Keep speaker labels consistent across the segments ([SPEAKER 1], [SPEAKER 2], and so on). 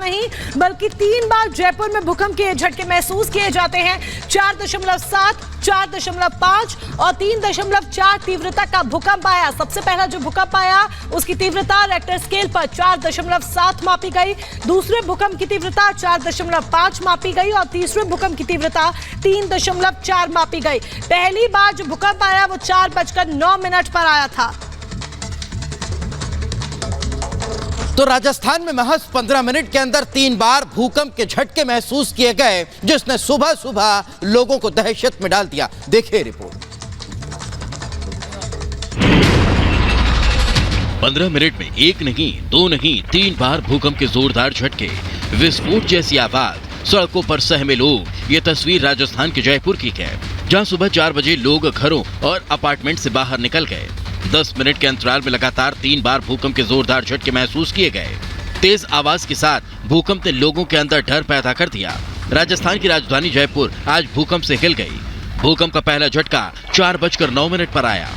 [SPEAKER 1] नहीं बल्कि 3 बार जयपुर में भूकंप के झटके महसूस किए जाते हैं। 4.7, 4.5 और 3.4 तीव्रता का भूकंप आया। सबसे पहला जो भूकंप आया उसकी तीव्रता रेक्टर स्केल पर 4.7 मापी गई। दूसरे भूकंप की तीव्रता 4.5 मापी गई और तीसरे भूकंप की तीव्रता 3.4 मापी गई। पहली बार जो भूकंप आया वो 4:09 पर आया था।
[SPEAKER 2] तो राजस्थान में महज 15 मिनट के अंदर 3 बार भूकंप के झटके महसूस किए गए, जिसने सुबह सुबह लोगों को दहशत में डाल दिया। देखिए रिपोर्ट।
[SPEAKER 3] 15 मिनट में एक नहीं, दो नहीं, 3 बार भूकंप के जोरदार झटके, विस्फोट जैसी आवाज, सड़कों पर सहमे लोग। ये तस्वीर राजस्थान के जयपुर की है, जहां सुबह 4 बजे लोग घरों और अपार्टमेंट से बाहर निकल गए। 10 मिनट के अंतराल में लगातार 3 बार भूकंप के जोरदार झटके महसूस किए गए। तेज आवाज के साथ भूकंप ने लोगों के अंदर डर पैदा कर दिया। राजस्थान की राजधानी जयपुर आज भूकंप से हिल गई। भूकंप का पहला झटका 4:09 पर आया,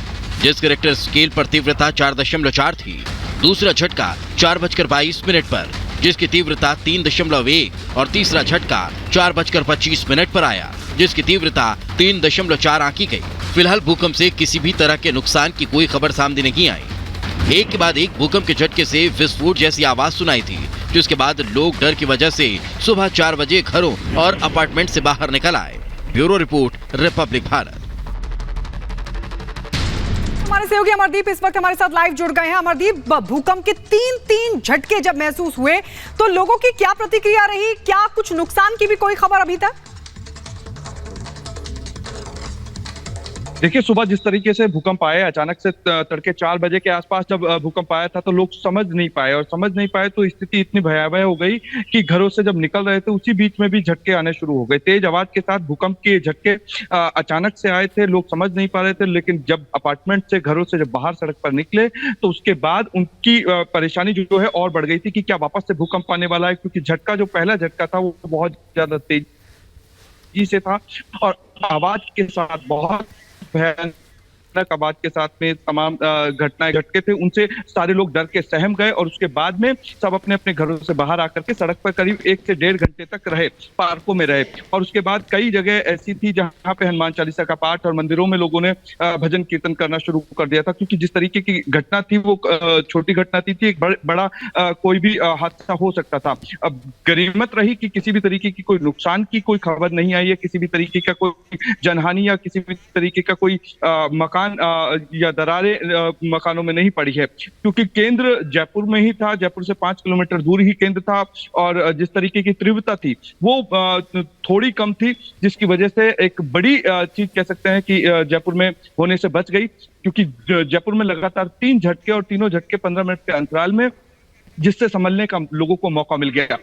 [SPEAKER 3] जिसके रेक्टर स्केल पर तीव्रता 4.4 थी। दूसरा झटका 4:22 पर, जिसकी तीव्रता 3.1 और तीसरा झटका 4:25 पर आया, जिसकी तीव्रता 3.4 आंकी गई। फिलहाल भूकंप से किसी भी तरह के नुकसान की कोई खबर सामने नहीं आई। एक के बाद एक भूकंप के झटके से विस्फोट जैसी आवाज सुनाई थी, जिसके बाद लोग डर की वजह से सुबह 4 बजे घरों और अपार्टमेंट से बाहर निकल आए। Bureau report, Republic Bharat.
[SPEAKER 1] हमारे सहयोगी अमरदीप इस वक्त हमारे साथ लाइव जुड़ गए हैं। अमरदीप, भूकंप के 3 झटके जब महसूस हुए तो लोगों की क्या प्रतिक्रिया रही? क्या कुछ नुकसान की भी कोई खबर अभी तक?
[SPEAKER 4] देखिए, सुबह जिस तरीके से भूकंप आया, अचानक से तड़के 4 बजे के आसपास जब भूकंप आया था तो लोग समझ नहीं पाए तो स्थिति इतनी भयावह हो गई कि घरों से जब निकल रहे थे उसी बीच में भी झटके आने शुरू हो गए। तेज आवाज के साथ भूकंप के झटके अचानक से आए थे, लोग समझ नहीं पा रहे थे। लेकिन जब अपार्टमेंट से, घरों से जब बाहर सड़क पर निकले तो उसके बाद उनकी परेशानी जो है और बढ़ गई थी कि क्या वापस से भूकंप आने वाला है, क्योंकि झटका जो पहला झटका था वो बहुत ज्यादा तेजी से था और आवाज के साथ, बहुत भयानक आवाज के साथ में तमाम घटनाएं घटके थे। उनसे सारे लोग डर के सहम गए और उसके बाद में सब अपने अपने घरों से बाहर आकर के सड़क पर करीब 1 से 1.5 घंटे तक रहे, पार्कों में रहे। और उसके बाद कई जगह ऐसी थी जहां पे हनुमान चालीसा का पाठ और मंदिरों में लोगों ने भजन कीर्तन करना शुरू कर दिया था, क्योंकि जिस तरीके की घटना थी वो छोटी घटना थी, एक बड़ा कोई भी हादसा हो सकता था। अब गनीमत रही कि किसी भी तरीके की कोई नुकसान की कोई खबर नहीं आई है, किसी भी तरीके का कोई जनहानि या किसी भी तरीके का कोई मकान या दरारें मकानों में नहीं पड़ी है, क्योंकि केंद्र जयपुर में ही था। जयपुर से 5 किलोमीटर दूर ही केंद्र था और जिस तरीके की तीव्रता थी वो थोड़ी कम थी, जिसकी वजह से एक बड़ी चीज कह सकते हैं कि जयपुर में होने से बच गई, क्योंकि जयपुर में लगातार 3 झटके और तीनों झटके 15 मिनट के अंतराल में, जिससे संभलने का लोगों को मौका मिल गया।